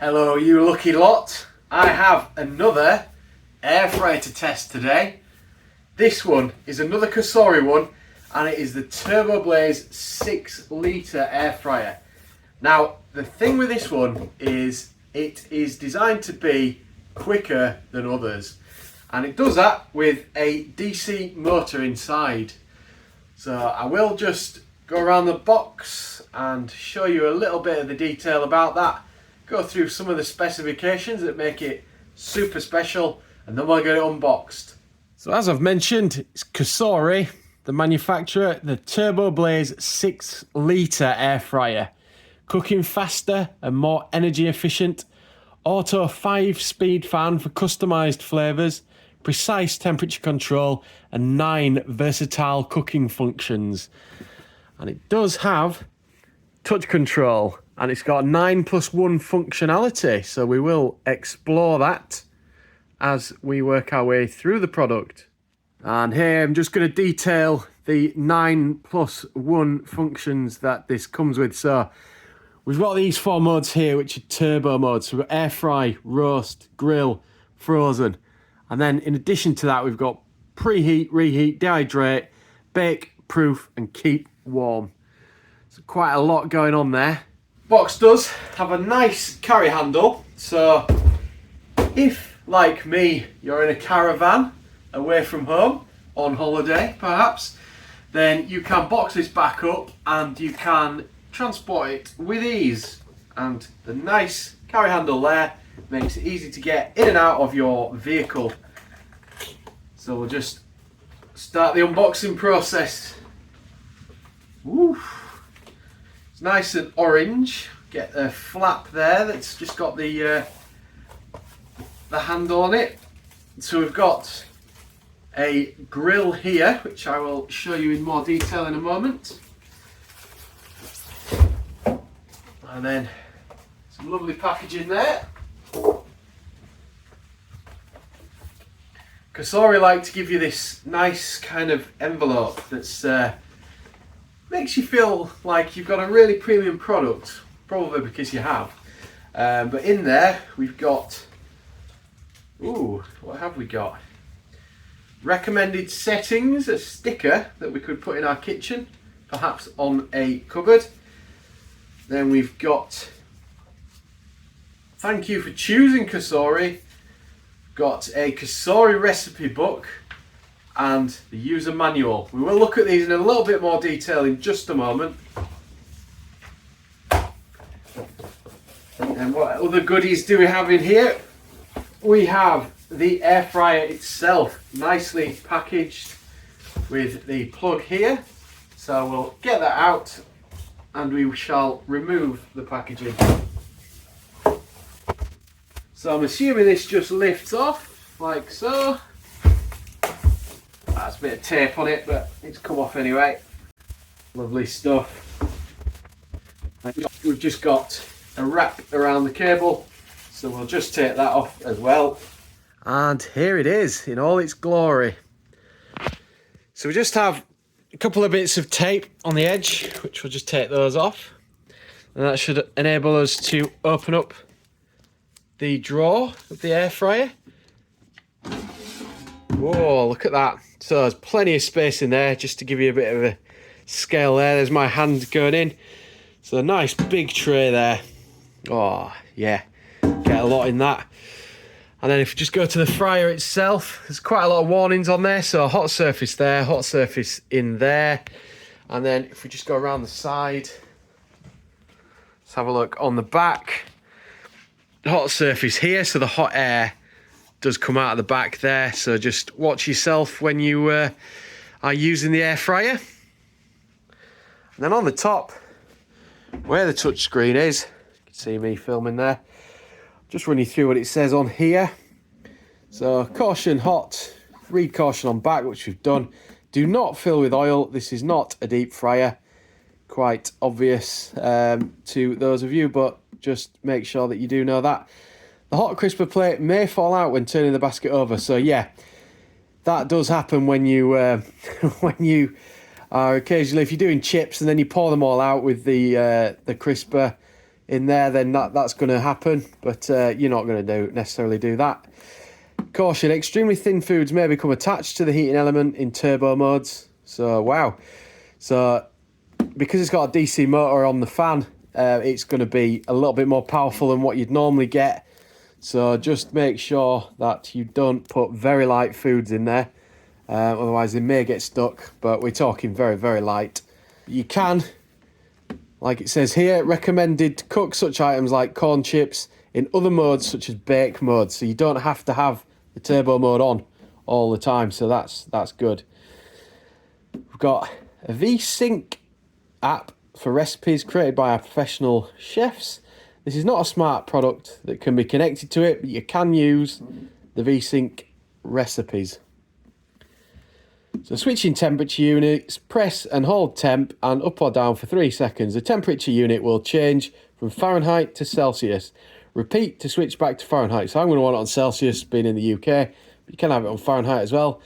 Hello you lucky lot. I have another air fryer to test today. This one is another COSORI one and it is the Turboblaze 6 litre air fryer. Now the thing with this one is it is designed to be quicker than others, and it does that with a DC motor inside. So I will just go around the box and show you a little bit of the detail about that, go through some of the specifications that make it super special, and then we'll get it unboxed. So as I've mentioned, it's COSORI, the manufacturer, the Turboblaze 6 litre air fryer. Cooking faster and more energy efficient, auto 5-speed fan for customised flavours, precise temperature control and 9 versatile cooking functions. And it does have touch control and it's got 9+1 functionality, so we will explore that as we work our way through the product. And here I'm just going to detail the 9+1 functions that this comes with. So we've got these 4 modes here, which are turbo modes. So we've got air fry, roast, grill, frozen. And then in addition to that, we've got preheat, reheat, dehydrate, bake, proof and keep warm. So quite a lot going on there. Box does have a nice carry handle. So if, like me, you're in a caravan away from home, on holiday perhaps, then you can box this back up and you can transport it with ease. And the nice carry handle there makes it easy to get in and out of your vehicle. So we'll just start the unboxing process. Woo. It's nice and orange. Get the flap there that's just got the handle on it. So we've got a grill here, which I will show you in more detail in a moment. And then some lovely packaging there. COSORI like to give you this nice kind of envelope that's makes you feel like you've got a really premium product, probably because you have. But in there we've got, ooh, what have we got? Recommended settings, a sticker that we could put in our kitchen, perhaps on a cupboard. Then we've got thank you for choosing COSORI, got a COSORI recipe book and the user manual. We will look at these in a little bit more detail in just a moment. And what other goodies do we have in here? We have the air fryer itself, nicely packaged with the plug here. So we'll get that out and we shall remove the packaging. So I'm assuming this just lifts off like so. That's a bit of tape on it, but it's come off anyway. Lovely stuff. We've just got a wrap around the cable, so we'll just take that off as well. And here it is in all its glory. So we just have a couple of bits of tape on the edge, which we'll just take those off. And that should enable us to open up the drawer of the air fryer. Whoa, look at that. So there's plenty of space in there, just to give you a bit of a scale there. There's my hand going in. So a nice big tray there. Oh, yeah, get a lot in that. And then if you just go to the fryer itself, there's quite a lot of warnings on there. So hot surface there, hot surface in there. And then if we just go around the side, let's have a look on the back. Hot surface here, so the hot air does come out of the back there. So just watch yourself when you are using the air fryer. And then on the top, where the touch screen is, you can see me filming there. Just run you through what it says on here. So caution hot, read caution on back, which we've done. Do not fill with oil. This is not a deep fryer. Quite obvious to those of you, but just make sure that you do know that. The hot crisper plate may fall out when turning the basket over. So yeah, that does happen when you when you are occasionally, if you're doing chips and then you pour them all out with the crisper, in there, then that's going to happen, but you're not going to necessarily do that. Caution, extremely thin foods may become attached to the heating element in turbo modes. So, wow. So, because it's got a DC motor on the fan, it's going to be a little bit more powerful than what you'd normally get. So, just make sure that you don't put very light foods in there. Otherwise, they may get stuck, but we're talking very, very light. You can, like it says here, recommended to cook such items like corn chips in other modes such as bake mode. So, you don't have to have the turbo mode on all the time, so that's good. We've got a V-Sync app for recipes created by our professional chefs. This is not a smart product that can be connected to it, but you can use the V-Sync recipes. So switching temperature units, press and hold temp and up or down for 3 seconds. The temperature unit will change from Fahrenheit to Celsius. Repeat to switch back to Fahrenheit. So I'm going to want it on Celsius, being in the UK, but you can have it on Fahrenheit as well.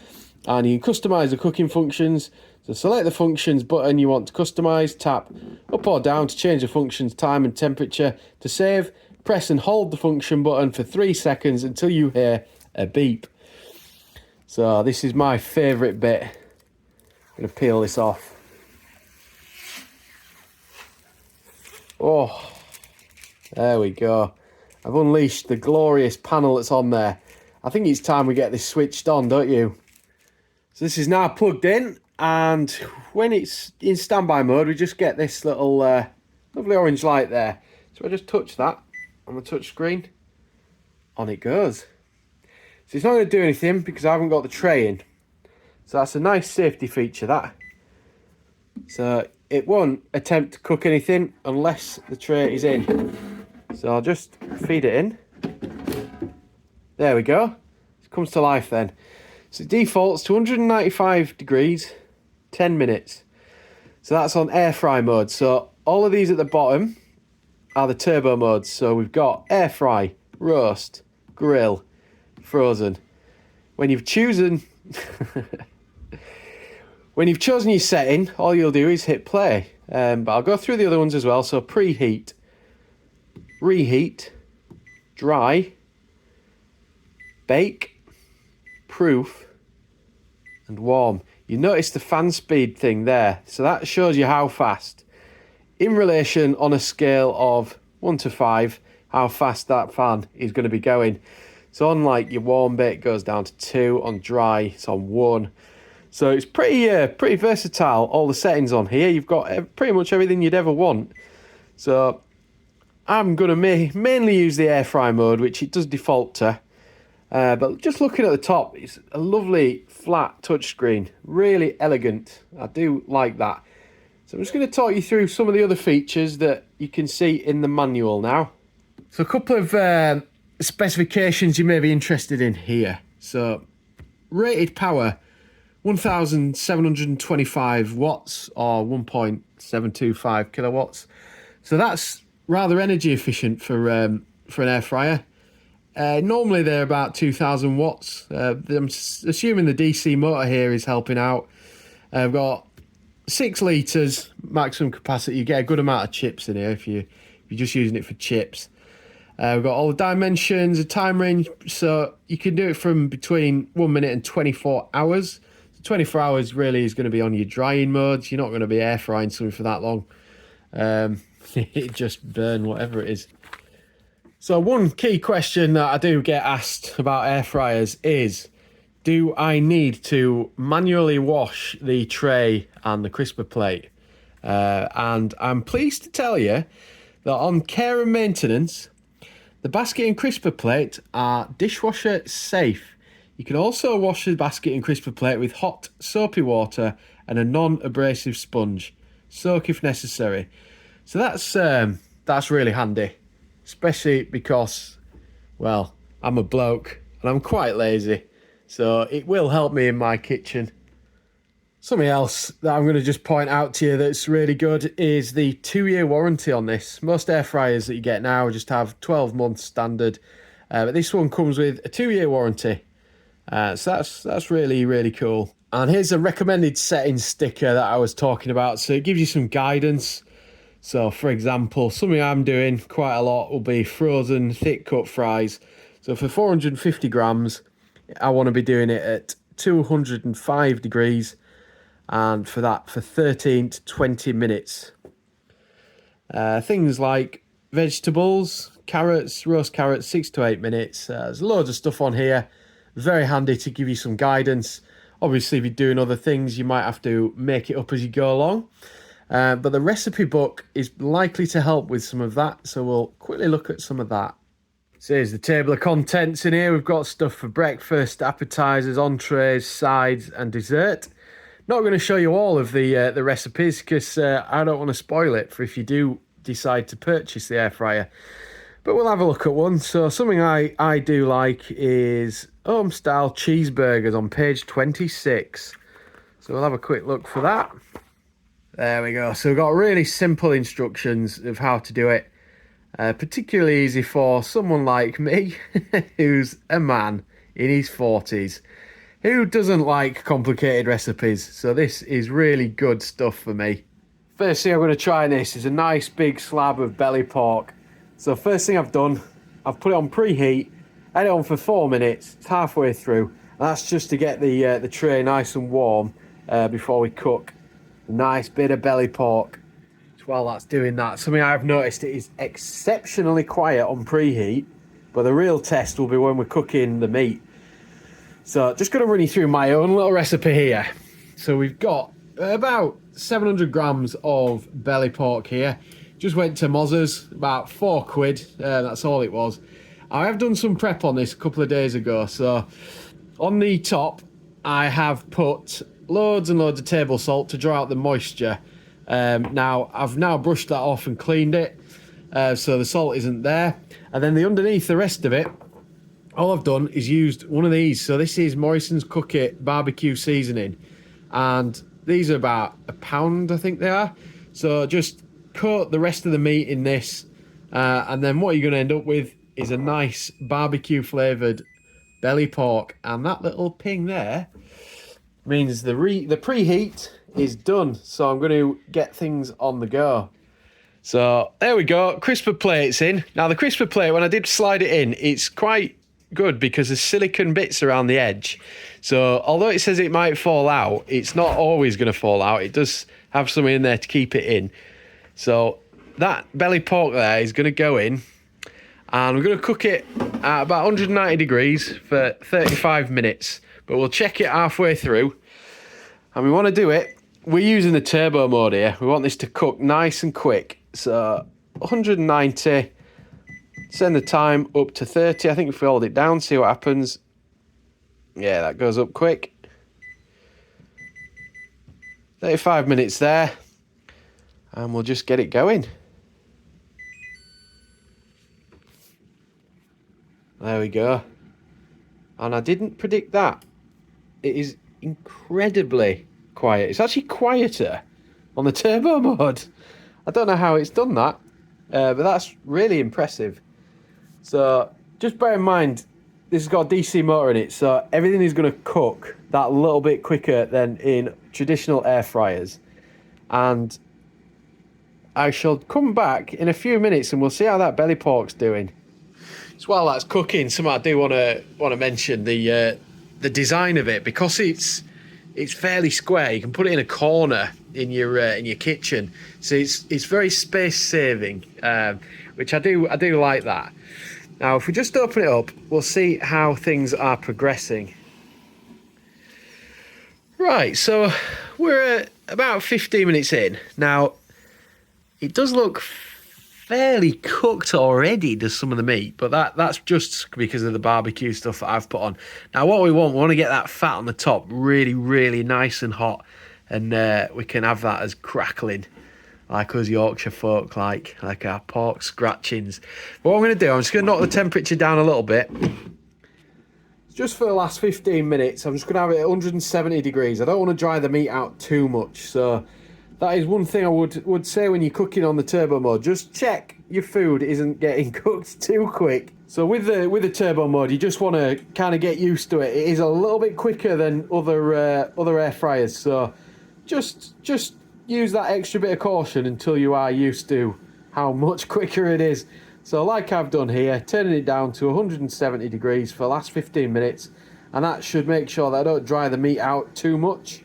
And you can customise the cooking functions. So select the functions button you want to customise, tap up or down to change the function's time and temperature. To save, press and hold the function button for 3 seconds until you hear a beep. So this is my favourite bit. I'm going to peel this off. Oh, there we go. I've unleashed the glorious panel that's on there. I think it's time we get this switched on, don't you? So this is now plugged in, and when it's in standby mode, we just get this little lovely orange light there. So I just touch that on the touch screen. On it goes. So it's not going to do anything because I haven't got the tray in. So that's a nice safety feature, that. So it won't attempt to cook anything unless the tray is in. So I'll just feed it in. There we go. It comes to life then. So it defaults to 195 degrees, 10 minutes. So that's on air fry mode. So all of these at the bottom are the turbo modes. So we've got air fry, roast, grill, frozen. When you've chosen your setting, all you'll do is hit play. But I'll go through the other ones as well. So preheat, reheat, dry, bake, proof, and warm. You notice the fan speed thing there. So that shows you how fast, in relation on a scale of 1 to 5, how fast that fan is going to be going. So on like your warm bit, it goes down to 2. On dry, it's on 1. So it's pretty versatile, all the settings on here. You've got pretty much everything you'd ever want. So I'm going to mainly use the air fry mode, which it does default to. But just looking at the top, it's a lovely flat touchscreen. Really elegant. I do like that. So I'm just going to talk you through some of the other features that you can see in the manual now. So a couple of specifications you may be interested in here. So rated power, 1725 watts or 1.725 kilowatts. So that's rather energy efficient for an air fryer. Normally they're about 2000 watts. I'm assuming the DC motor here is helping out. I've got 6 litres maximum capacity. You get a good amount of chips in here if you're just using it for chips. We've got all the dimensions, a time range, so you can do it from between 1 minute and 24 hours. So 24 hours really is going to be on your drying modes. You're not going to be air frying something for that long. It just burn whatever it is. So one key question that I do get asked about air fryers is, do I need to manually wash the tray and the crisper plate? And I'm pleased to tell you that on care and maintenance, the basket and crisper plate are dishwasher safe. You can also wash the basket and crisper plate with hot soapy water and a non-abrasive sponge. Soak if necessary. So that's really handy, especially because, well, I'm a bloke and I'm quite lazy. So it will help me in my kitchen. Something else that I'm going to just point out to you that's really good is the 2-year warranty on this. Most air fryers that you get now just have 12 months standard, but this one comes with a 2-year warranty. So that's really, really cool. And here's a recommended settings sticker that I was talking about. So it gives you some guidance. So for example, something I'm doing quite a lot will be frozen thick cut fries. So for 450 grams, I want to be doing it at 205 degrees, and for that for 13 to 20 minutes. Things like vegetables, carrots, roast carrots, 6 to 8 minutes. There's loads of stuff on here. Very handy to give you some guidance. Obviously, if you're doing other things, you might have to make it up as you go along. But the recipe book is likely to help with some of that. So we'll quickly look at some of that. So here's the table of contents in here. We've got stuff for breakfast, appetizers, entrees, sides, and dessert. Not going to show you all of the recipes because I don't want to spoil it for if you do decide to purchase the air fryer. But we'll have a look at one. So something I do like is home-style cheeseburgers on page 26. So we'll have a quick look for that. There we go. So we've got really simple instructions of how to do it. Particularly easy for someone like me, who's a man in his 40s, who doesn't like complicated recipes. So this is really good stuff for me. First thing I'm going to try in this is a nice big slab of belly pork. So first thing I've done, I've put it on preheat, had it on for 4 minutes, it's halfway through. And that's just to get the tray nice and warm before we cook a nice bit of belly pork. While that's doing that, something I've noticed, it is exceptionally quiet on preheat, but the real test will be when we're cooking the meat. So just going to run you through my own little recipe here. So we've got about 700 grams of belly pork here. Just went to Mozza's, about £4. That's all it was. I have done some prep on this a couple of days ago. So on the top, I have put loads and loads of table salt to draw out the moisture. Now I've brushed that off and cleaned it, so the salt isn't there. And then underneath the rest of it, all I've done is used one of these. So this is Morrison's Cook It barbecue seasoning, and these are about £1, I think they are. So just coat the rest of the meat in this, and then what you're going to end up with is a nice barbecue flavoured belly pork. And that little ping there means the preheat is done. So I'm going to get things on the go. So there we go, crisper plates in. Now the crisper plate, when I did slide it in, it's quite good because there's silicone bits around the edge. So although it says it might fall out, it's not always going to fall out. It does have something in there to keep it in. So that belly pork there is going to go in, and we're going to cook it at about 190 degrees for 35 minutes. But we'll check it halfway through, and we want to do it. We're using the turbo mode here. We want this to cook nice and quick. So 190, send the time up to 30. I think if we hold it down, see what happens. Yeah, that goes up quick. 35 minutes there. And we'll just get it going. There we go. And I didn't predict that. It is incredibly quiet. It's actually quieter on the turbo mode. I don't know how it's done that, but that's really impressive. So just bear in mind, this has got a DC motor in it, so everything is going to cook that little bit quicker than in traditional air fryers. And I shall come back in a few minutes and we'll see how that belly pork's doing. So while that's cooking, something I do want to mention, the design of it, because it's fairly square. You can put it in a corner in your kitchen, so it's very space saving, which I do like that. Now, if we just open it up, we'll see how things are progressing. Right, so we're about 15 minutes in. Now, it does look fairly cooked already, does some of the meat, but that's just because of the barbecue stuff that I've put on. Now what we want to get that fat on the top really, really nice and hot, and we can have that as crackling, like us Yorkshire folk like our pork scratchings. But what I'm going to do, I'm just going to knock the temperature down a little bit. Just for the last 15 minutes, I'm just going to have it at 170 degrees. I don't want to dry the meat out too much, so that is one thing I would say when you're cooking on the turbo mode. Just check your food isn't getting cooked too quick. So with the turbo mode, you just want to kind of get used to it. It is a little bit quicker than other air fryers. So just use that extra bit of caution until you are used to how much quicker it is. So like I've done here, turning it down to 170 degrees for the last 15 minutes, and that should make sure that I don't dry the meat out too much.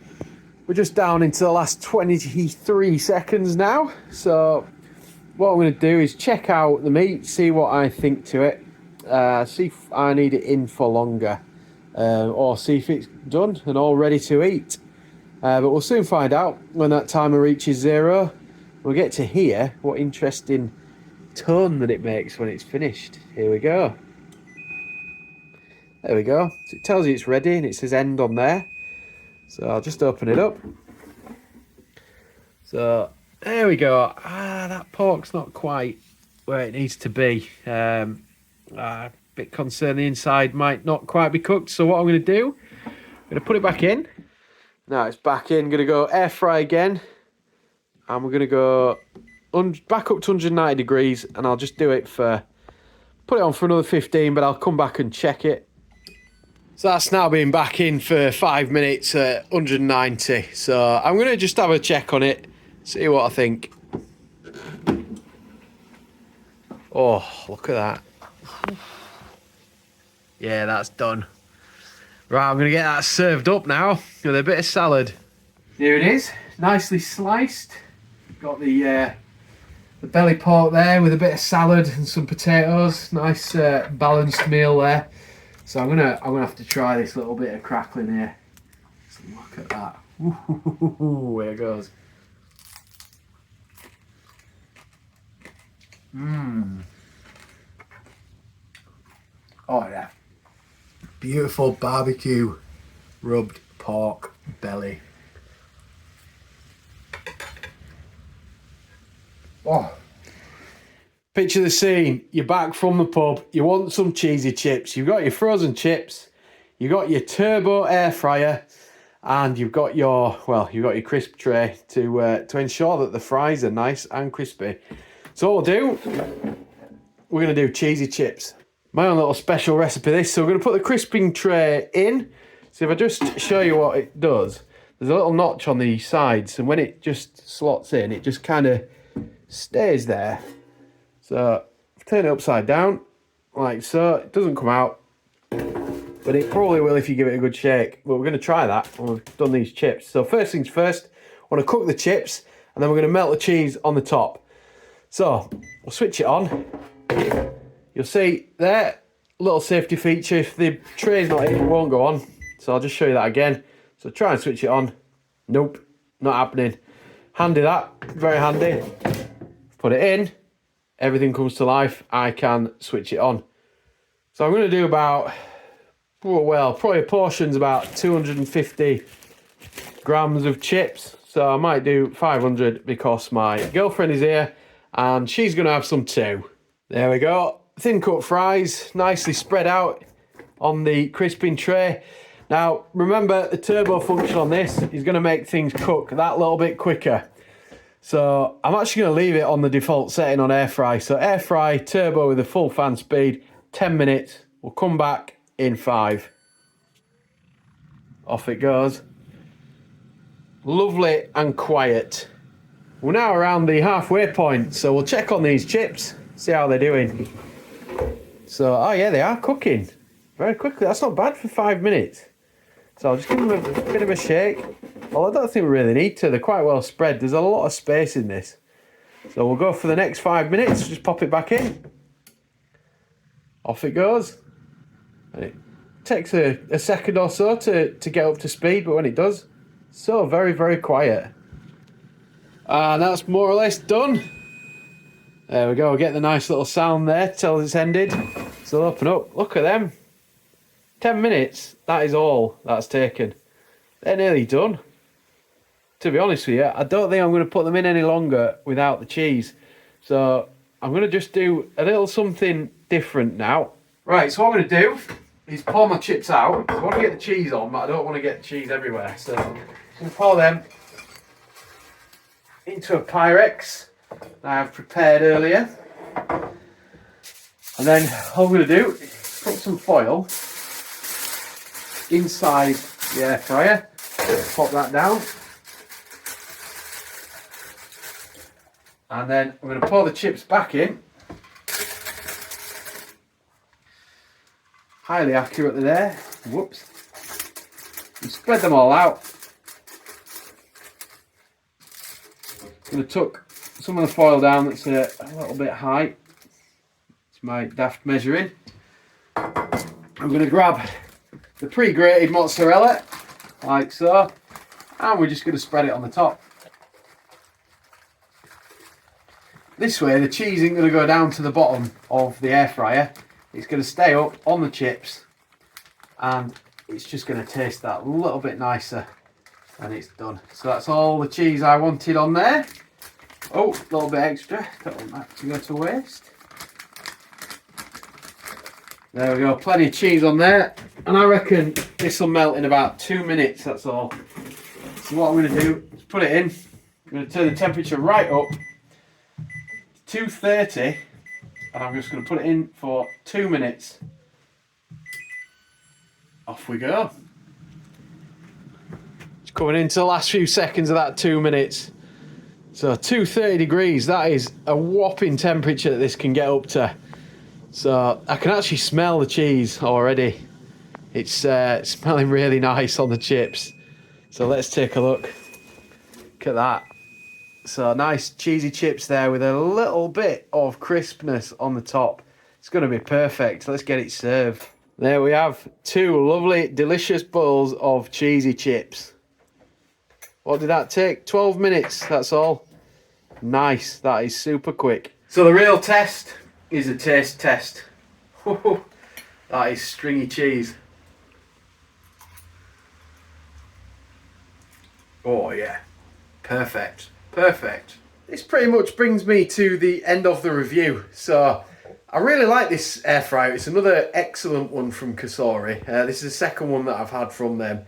We're just down into the last 23 seconds now. So what I'm going to do is check out the meat, see what I think to it, see if I need it in for longer, or see if it's done and all ready to eat. But we'll soon find out when that timer reaches 0. We'll get to hear what interesting tone that it makes when it's finished. Here we go. There we go. So it tells you it's ready and it says end on there. So I'll just open it up. So there we go. That pork's not quite where it needs to be. A bit concerned the inside might not quite be cooked. So what I'm going to do, I'm going to put it back in. Now it's back in. I'm going to go air fry again. And we're going to go back up to 190 degrees. And I'll just do it for, put it on for another 15, but I'll come back and check it. So that's now been back in for 5 minutes at 190. So I'm going to just have a check on it, see what I think. Oh, look at that. Yeah, that's done. Right, I'm going to get that served up now with a bit of salad. Here it is, nicely sliced. Got the belly pork there with a bit of salad and some potatoes. Nice balanced meal there. So I'm gonna have to try this little bit of crackling here. So look at that. Ooh, here it goes. Oh yeah. Beautiful barbecue rubbed pork belly. Oh. Picture the scene, you're back from the pub, you want some cheesy chips, you've got your frozen chips, you've got your turbo air fryer, and you've got your crisp tray to ensure that the fries are nice and crispy. So what we'll do, we're going to do cheesy chips. My own little special recipe this, so we're going to put the crisping tray in. So if I just show you what it does, there's a little notch on the sides, and when it just slots in, it just kind of stays there. So turn it upside down, like so. It doesn't come out, but it probably will if you give it a good shake. But we're going to try that when we've done these chips. So first things first, I want to cook the chips, and then we're going to melt the cheese on the top. So we'll switch it on. You'll see there, little safety feature. If the tray's not in, it won't go on. So I'll just show you that again. So try and switch it on. Nope, not happening. Handy that, very handy. Put it in. Everything comes to life, I can switch it on. So I'm going to do about, well, probably a portion's about 250 grams of chips. So I might do 500 because my girlfriend is here and she's going to have some too. There we go. Thin cut fries, nicely spread out on the crisping tray. Now, remember the turbo function on this is going to make things cook that little bit quicker. So I'm actually going to leave it on the default setting on air fry. So air fry, turbo with a full fan speed, 10 minutes. We'll come back in 5. Off it goes. Lovely and quiet. We're now around the halfway point, so we'll check on these chips, see how they're doing. So, oh yeah, they are cooking very quickly. That's not bad for 5 minutes. So I'll just give them a bit of a shake. Well, I don't think we really need to. They're quite well spread. There's a lot of space in this. So we'll go for the next 5 minutes. Just pop it back in. Off it goes. And it takes a second or so to get up to speed, but when it does, so very, very quiet. And that's more or less done. There we go. We'll get the nice little sound there till it's ended. So open up. Look at them. 10 minutes. That is all that's taken. They're nearly done. To be honest with you, I don't think I'm going to put them in any longer without the cheese. So I'm going to just do a little something different now. Right, so what I'm going to do is pour my chips out. I want to get the cheese on, but I don't want to get the cheese everywhere. So I'm going to pour them into a Pyrex that I have prepared earlier. And then all I'm going to do is put some foil inside the air fryer. Pop that down. And then I'm going to pour the chips back in. Highly accurately there. Whoops. And spread them all out. I'm going to tuck some of the foil down that's a little bit high. It's my daft measuring. I'm going to grab the pre-grated mozzarella, like so, and we're just going to spread it on the top. This way the cheese isn't going to go down to the bottom of the air fryer. It's going to stay up on the chips, and it's just going to taste that little bit nicer, and it's done. So that's all the cheese I wanted on there. Oh, a little bit extra, don't want that to go to waste. There we go, plenty of cheese on there, and I reckon this will melt in about 2 minutes, that's all. So what I'm going to do is put it in. I'm going to turn the temperature right up to 230, and I'm just going to put it in for 2 minutes. Off we go. It's coming into the last few seconds of that 2 minutes. So 230 degrees, that is a whopping temperature that this can get up to. So I can actually smell the cheese already. It's smelling really nice on the chips. So let's take a look. Look at that. So nice cheesy chips there with a little bit of crispness on the top. It's going to be perfect. Let's get it served. There we have 2 lovely, delicious bowls of cheesy chips. What did that take? 12 minutes, that's all. Nice, that is super quick. So the real test is a taste test. That is stringy cheese. Oh yeah, perfect, perfect. This pretty much brings me to the end of the review. So I really like this air fryer. It's another excellent one from COSORI. This is the second one that I've had from them,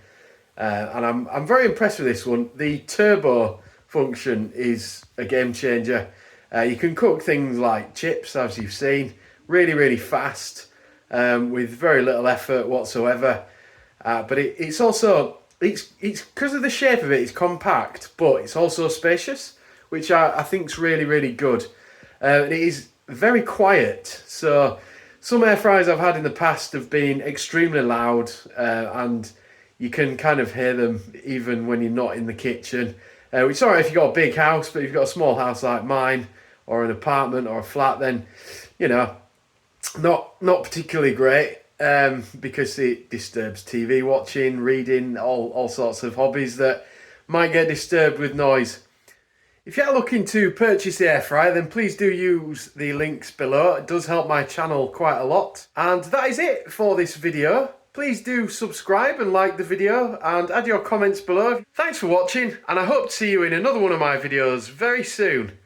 and I'm very impressed with this one. The turbo function is a game changer. You can cook things like chips, as you've seen, really fast, with very little effort whatsoever. But it's also, it's because of the shape of it, it's compact, but it's also spacious, which I think is really good. It is very quiet. So some air fryers I've had in the past have been extremely loud, and you can kind of hear them even when you're not in the kitchen. Which is alright if you've got a big house, but if you've got a small house like mine, or an apartment or a flat, then, you know, not particularly great, because it disturbs TV watching, reading, all sorts of hobbies that might get disturbed with noise. If you're looking to purchase the air fryer, then please do use the links below. It does help my channel quite a lot. And that is it for this video. Please do subscribe and like the video, and add your comments below. Thanks for watching, and I hope to see you in another one of my videos very soon.